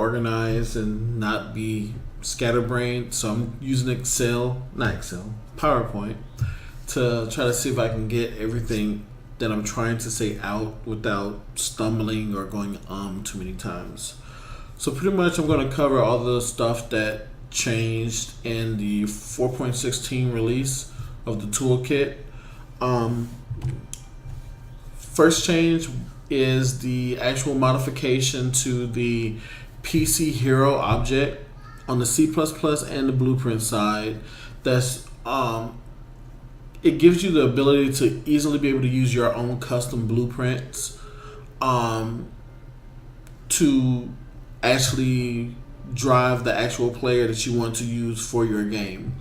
organized and not be scatterbrained. So I'm using PowerPoint to try to see if I can get everything that I'm trying to say out without stumbling or going too many times. So pretty much I'm going to cover all the stuff that changed in the 4.16 release of the Toolkit. First change is the actual modification to the PC Hero object on the C++ and the Blueprint side. That's it gives you the ability to easily be able to use your own custom blueprints to actually drive the actual player that you want to use for your game.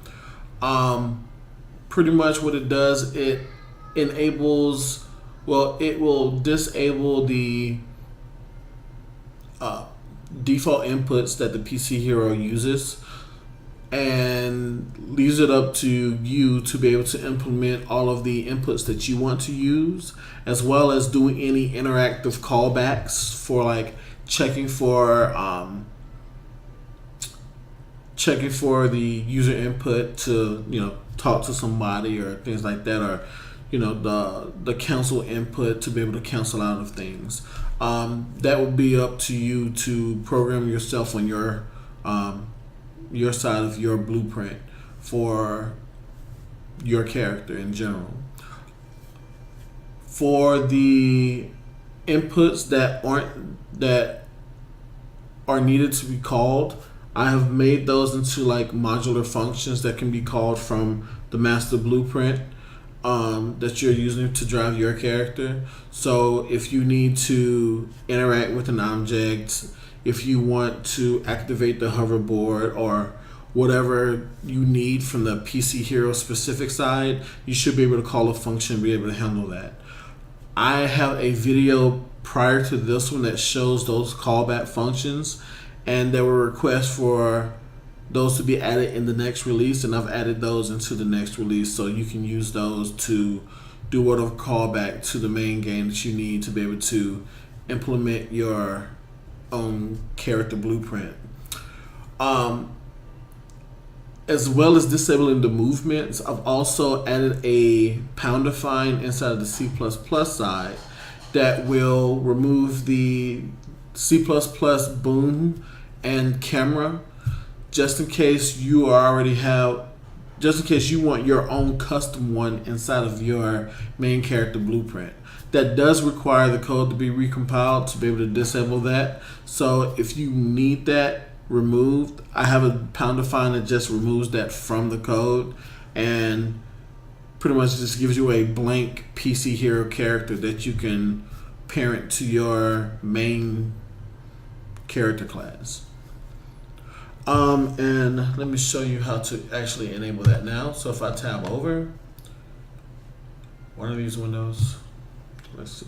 Pretty much what it does, it enables, well, it will disable the default inputs that the PC Hero uses and leaves it up to you to be able to implement all of the inputs that you want to use, as well as doing any interactive callbacks for like checking for the user input to, you know, talk to somebody or things like that, or, you know, the cancel input to be able to cancel out of things. That will be up to you to program yourself on your side of your blueprint for your character in general. For the inputs that are needed to be called, I have made those into like modular functions that can be called from the master blueprint that you're using to drive your character. So if you need to interact with an object, if you want to activate the hoverboard or whatever you need from the PC Hero specific side, you should be able to call a function and be able to handle that. I have a video prior to this one that shows those callback functions, and there were requests for those to be added in the next release, and I've added those into the next release, so you can use those to do whatever callback to the main game that you need to be able to implement your own character blueprint. As well as disabling the movements, I've also added a pound define inside of the C++ side that will remove the C++ boom and camera, just in case you want your own custom one inside of your main character blueprint. That does require the code to be recompiled to be able to disable that. So if you need that removed, I have a pound define that just removes that from the code and pretty much just gives you a blank PC Hero character that you can parent to your main character class. And let me show you how to actually enable that now. So if I tab over one of these windows, let's see.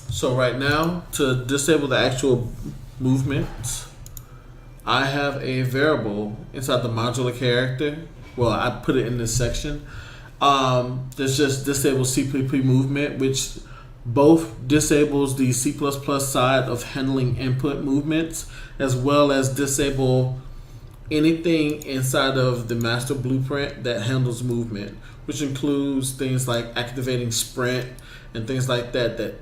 So right now, to disable the actual movements, I have a variable inside the modular character. Well, I put it in this section. There's just disable CPP movement, which both disables the C++ side of handling input movements, as well as disable anything inside of the master blueprint that handles movement, which includes things like activating sprint and things like that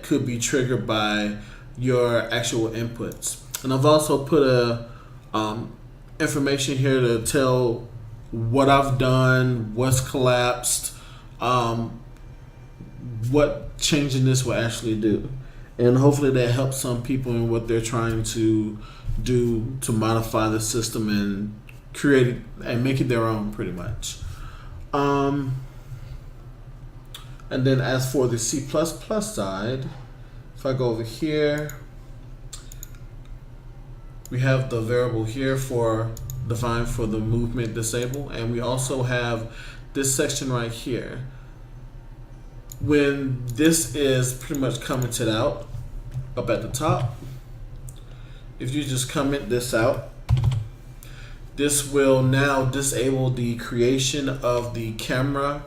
could be triggered by your actual inputs. And I've also put a information here to tell what I've done, what's collapsed, what changing this will actually do. And hopefully that helps some people in what they're trying to do to modify the system and create it and make it their own, pretty much. And then as for the C++ side, if I go over here, we have the variable here for defined for the movement disable, and we also have this section right here. When this is pretty much commented out up at the top, if you just comment this out, this will now disable the creation of the camera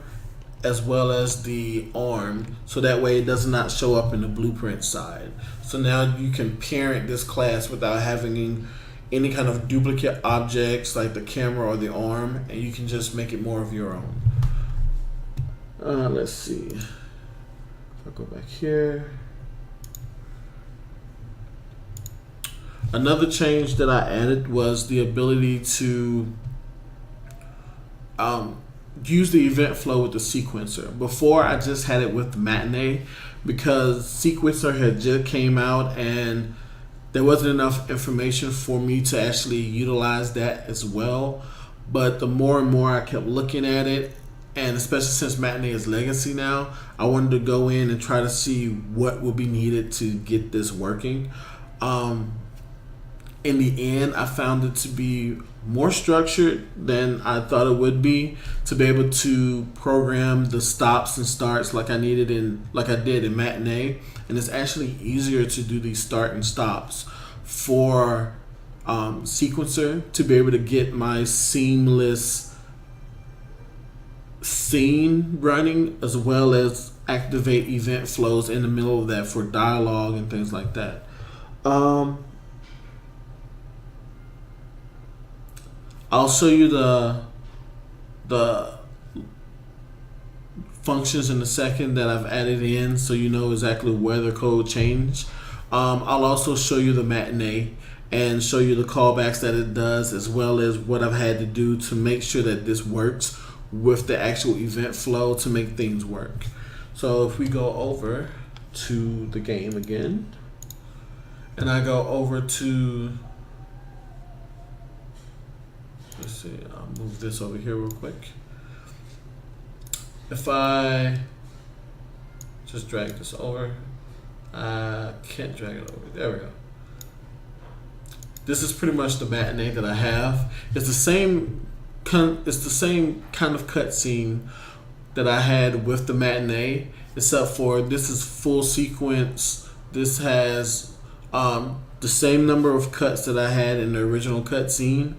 as well as the arm, so that way it does not show up in the blueprint side. So now you can parent this class without having any kind of duplicate objects like the camera or the arm, and you can just make it more of your own. Let's see. I'll go back here. Another change that I added was the ability to use the event flow with the sequencer. Before, I just had it with the Matinee because sequencer had just came out and there wasn't enough information for me to actually utilize that as well. But the more and more I kept looking at it, and especially since Matinee is legacy now, I wanted to go in and try to see what would be needed to get this working. In the end, I found it to be more structured than I thought it would be, to be able to program the stops and starts like I did in Matinee, and it's actually easier to do these start and stops for sequencer to be able to get my seamless scene running, as well as activate event flows in the middle of that for dialogue and things like that. I'll show you the functions in a second that I've added in, so you know exactly where the code changed. I'll also show you the Matinee and show you the callbacks that it does, as well as what I've had to do to make sure that this works with the actual event flow to make things work. So if we go over to the game again, and I go over to, let's see, I'll move this over here real quick. If I just drag this over, I can't drag it over. There we go. This is pretty much the Matinee that I have. It's the same kind of cutscene that I had with the Matinee, except for this is full sequence. This has the same number of cuts that I had in the original cutscene,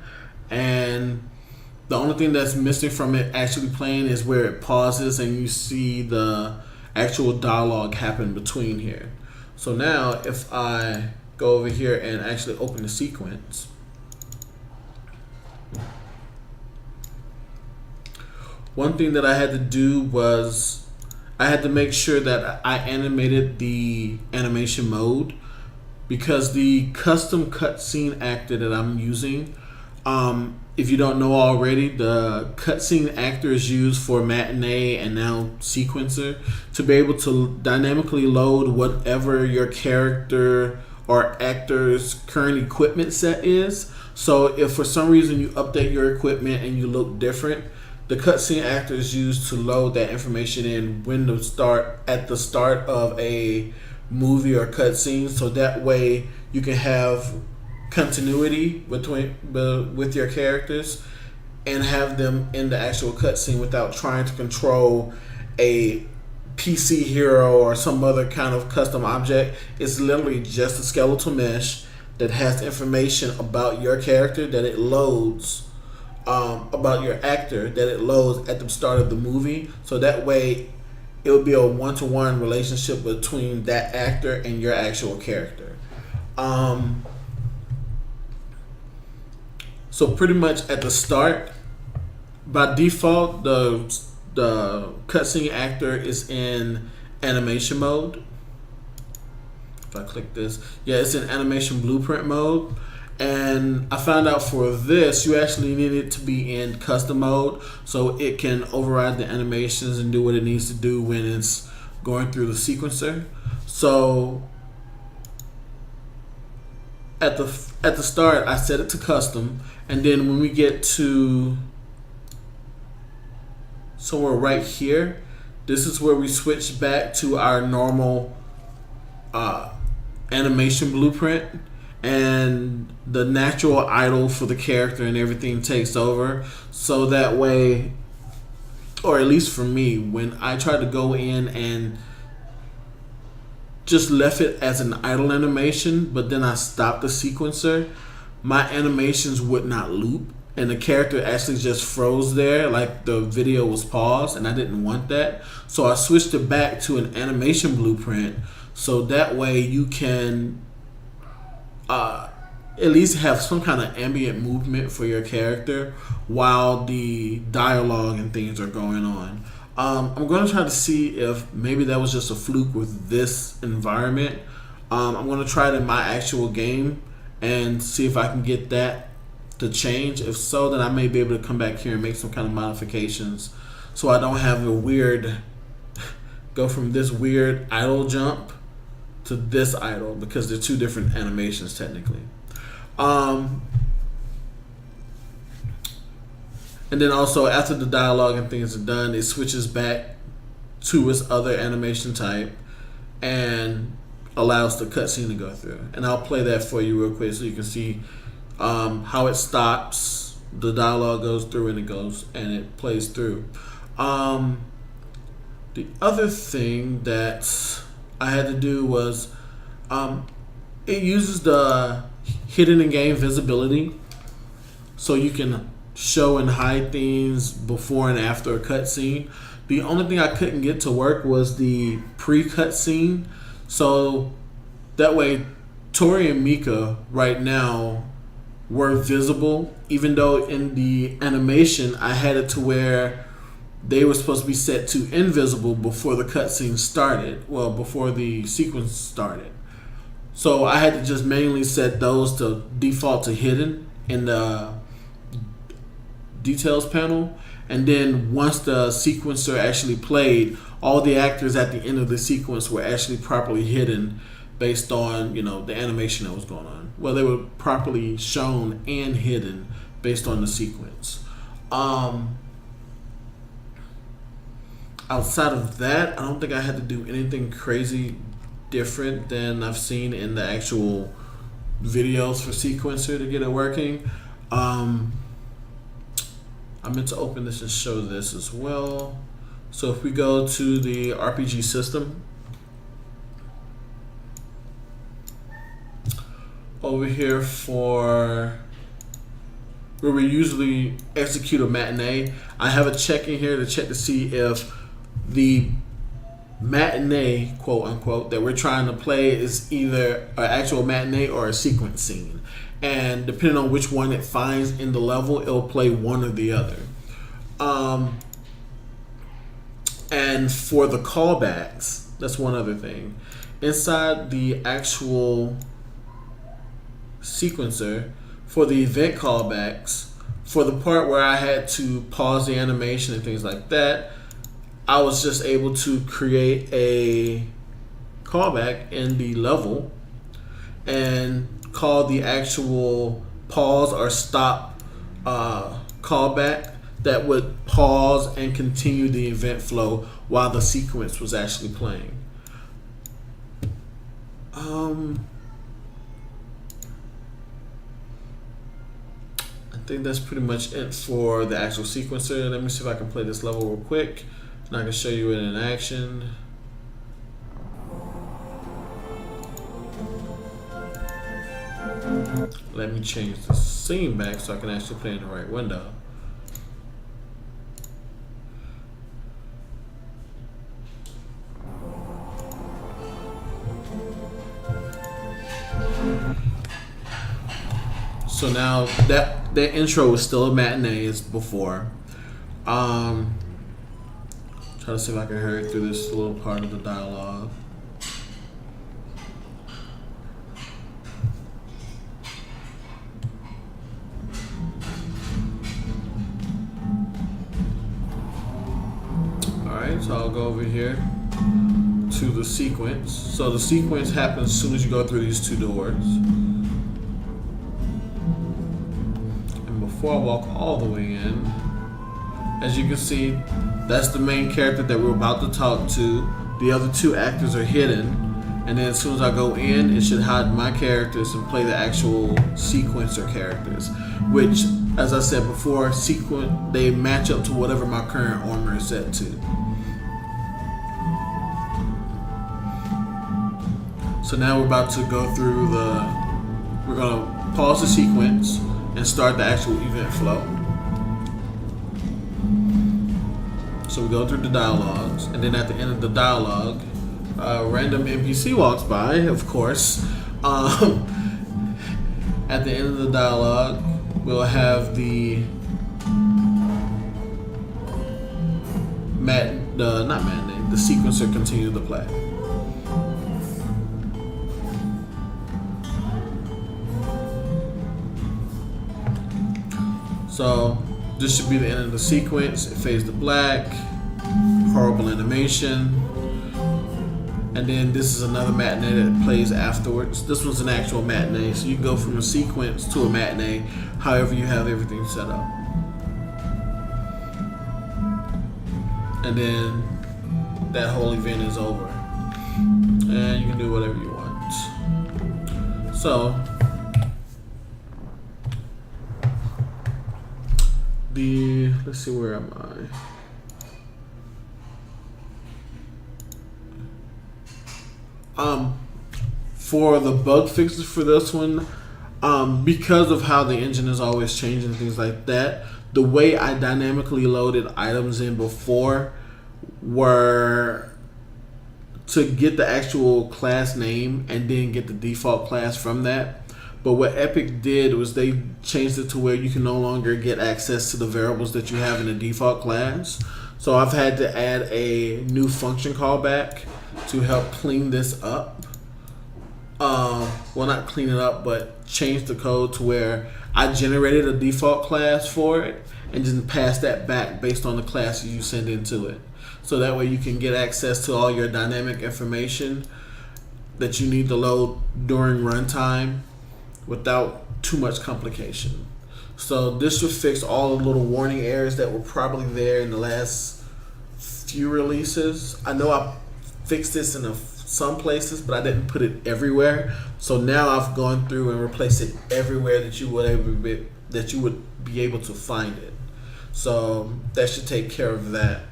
and the only thing that's missing from it actually playing is where it pauses and you see the actual dialogue happen between here. So now if I go over here and actually open the sequence, one thing that I had to do was I had to make sure that I animated the animation mode, because the custom cutscene actor that I'm using, if you don't know already, the cutscene actor is used for Matinee and now sequencer to be able to dynamically load whatever your character or actor's current equipment set is. So if for some reason you update your equipment and you look different, the cutscene actor is used to load that information in at the start of a movie or cutscene, so that way you can have continuity with your characters and have them in the actual cutscene without trying to control a PC hero or some other kind of custom object. It's literally just a skeletal mesh that has information about your character that it loads, about your actor that it loads at the start of the movie, so that way it would be a one-to-one relationship between that actor and your actual character. So pretty much at the start, by default, the cutscene actor is in animation mode. If I click this, yeah, it's in animation blueprint mode. And I found out for this, you actually need it to be in custom mode, so it can override the animations and do what it needs to do when it's going through the sequencer. So at the start, I set it to custom, and then when we get to somewhere right here, this is where we switch back to our normal animation blueprint, and the natural idle for the character and everything takes over. So that way, or at least for me, when I try to go in and just left it as an idle animation, but then I stopped the sequencer, my animations would not loop, and the character actually just froze there, like the video was paused, and I didn't want that. So I switched it back to an animation blueprint, so that way you can at least have some kind of ambient movement for your character while the dialogue and things are going on. I'm going to try to see if maybe that was just a fluke with this environment. I'm going to try it in my actual game and see if I can get that to change. If so, then I may be able to come back here and make some kind of modifications so I don't have a weird go from this weird idle jump to this idle, because they're two different animations technically. And then also after the dialogue and things are done, it switches back to its other animation type and allows the cutscene to go through. And I'll play that for you real quick so you can see how it stops, the dialogue goes through, and it plays through. The other thing that I had to do was it uses the hidden in-game visibility, so you can show and hide things before and after a cutscene. The only thing I couldn't get to work was the pre-cutscene, so that way Tori and Mika right now were visible, even though in the animation I had it to where they were supposed to be set to invisible before the cutscene started, well, before the sequence started. So I had to just manually set those to default to hidden in the details panel, and then once the sequencer actually played, all the actors at the end of the sequence were actually properly hidden based on, the animation that was going on. Well, they were properly shown and hidden based on the sequence. Outside of that, I don't think I had to do anything crazy different than I've seen in the actual videos for sequencer to get it working. I meant to open this and show this as well. So if we go to the RPG system, over here for where we usually execute a matinee, I have a check in here to check to see if the matinee, quote unquote, that we're trying to play is either an actual matinee or a sequence scene. And depending on which one it finds in the level, it'll play one or the other. And for the callbacks, that's one other thing. Inside the actual sequencer, for the event callbacks, for the part where I had to pause the animation and things like that, I was just able to create a callback in the level and call the actual pause or stop callback that would pause and continue the event flow while the sequence was actually playing. I think that's pretty much it for the actual sequencer. Let me see if I can play this level real quick and I can show you it in action. Let me change the scene back so I can actually play in the right window. So now that intro was still a matinee as before. Try to see if I can hurry through this little part of the dialogue. Alright, so I'll go over here to the sequence. So the sequence happens as soon as you go through these two doors. And before I walk all the way in, as you can see, that's the main character that we're about to talk to. The other two actors are hidden. And then as soon as I go in, it should hide my characters and play the actual sequencer characters. Which, as I said before, they match up to whatever my current armor is set to. So now we're about to go through we're gonna pause the sequence, and start the actual event flow. So we go through the dialogues, and then at the end of the dialogue, a random NPC walks by, of course. At the end of the dialogue, we'll have the the sequencer continue to play. So this should be the end of the sequence. It fades to black, horrible animation, and then this is another matinee that plays afterwards. This was an actual matinee, so you can go from a sequence to a matinee, however you have everything set up. And then that whole event is over, and you can do whatever you want. So let's see, where am I? For the bug fixes for this one, because of how the engine is always changing and things like that, the way I dynamically loaded items in before were to get the actual class name and then get the default class from that. But what Epic did was they changed it to where you can no longer get access to the variables that you have in the default class. So I've had to add a new function callback to help clean this up. Well, not clean it up, but change the code to where I generated a default class for it and just pass that back based on the classes you send into it. So that way you can get access to all your dynamic information that you need to load during runtime without too much complication. So this should fix all the little warning errors that were probably there in the last few releases. I know I fixed this in some places, but I didn't put it everywhere. So now I've gone through and replaced it everywhere that you would be able to find it. So that should take care of that.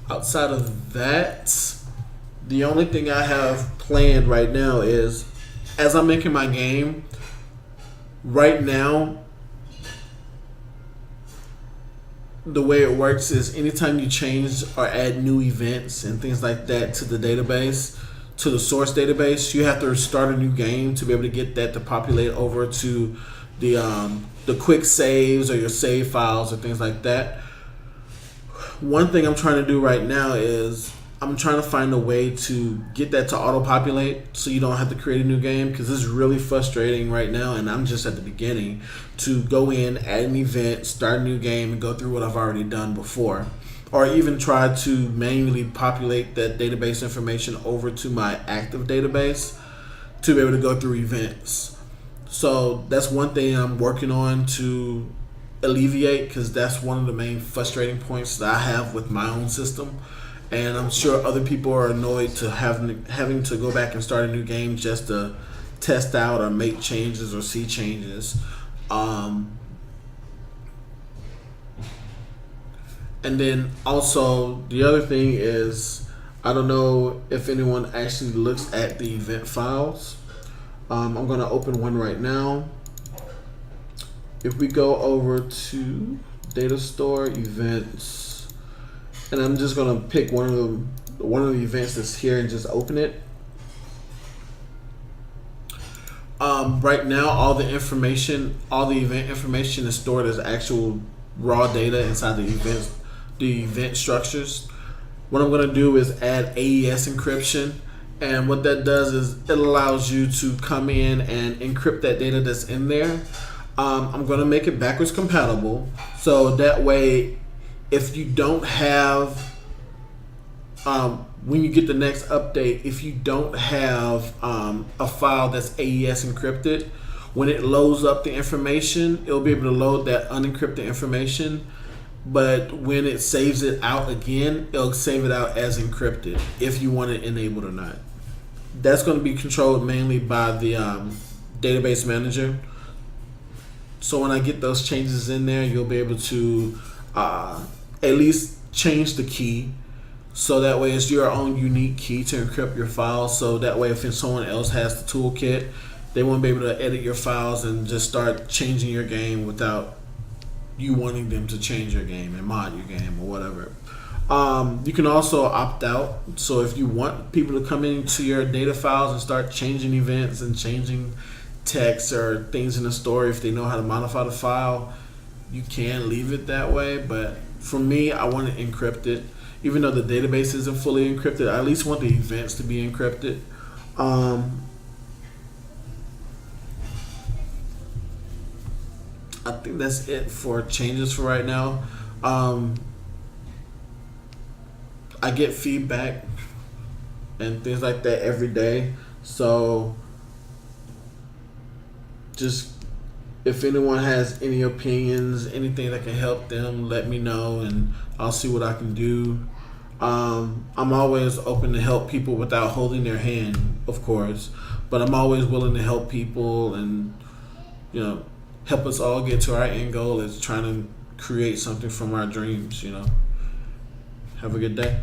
Outside of that, the only thing I have planned right now is, as I'm making my game, right now, the way it works is anytime you change or add new events and things like that to the database, to the source database, you have to start a new game to be able to get that to populate over to the quick saves or your save files or things like that. One thing I'm trying to do right now is I'm trying to find a way to get that to auto-populate so you don't have to create a new game, because it's really frustrating right now, and I'm just at the beginning, to go in, add an event, start a new game, and go through what I've already done before. Or even try to manually populate that database information over to my active database to be able to go through events. So that's one thing I'm working on to alleviate, because that's one of the main frustrating points that I have with my own system. And I'm sure other people are annoyed to having to go back and start a new game just to test out or make changes or see changes. And then also the other thing is, I don't know if anyone actually looks at the event files. I'm going to open one right now. If we go over to data store events, and I'm just gonna pick one of the events that's here and just open it. Right now, all the event information is stored as actual raw data inside the event structures. What I'm gonna do is add AES encryption, and what that does is it allows you to come in and encrypt that data that's in there. I'm gonna make it backwards compatible, so that way, if you don't have, when you get the next update, if you don't have a file that's AES encrypted, when it loads up the information, it'll be able to load that unencrypted information. But when it saves it out again, it'll save it out as encrypted if you want it enabled or not. That's going to be controlled mainly by the database manager. So when I get those changes in there, you'll be able to at least change the key, so that way it's your own unique key to encrypt your files. So that way, if someone else has the toolkit, they won't be able to edit your files and just start changing your game without you wanting them to change your game and mod your game or whatever. You can also opt out. So if you want people to come into your data files and start changing events and changing text or things in the story, if they know how to modify the file, you can leave it that way. But for me, I want to encrypt it. Even though the database isn't fully encrypted, I at least want the events to be encrypted. I think that's it for changes for right now. I get feedback and things like that every day. So just if anyone has any opinions, anything that can help them, let me know and I'll see what I can do. I'm always open to help people without holding their hand, of course, but I'm always willing to help people and, help us all get to our end goal is trying to create something from our dreams, Have a good day.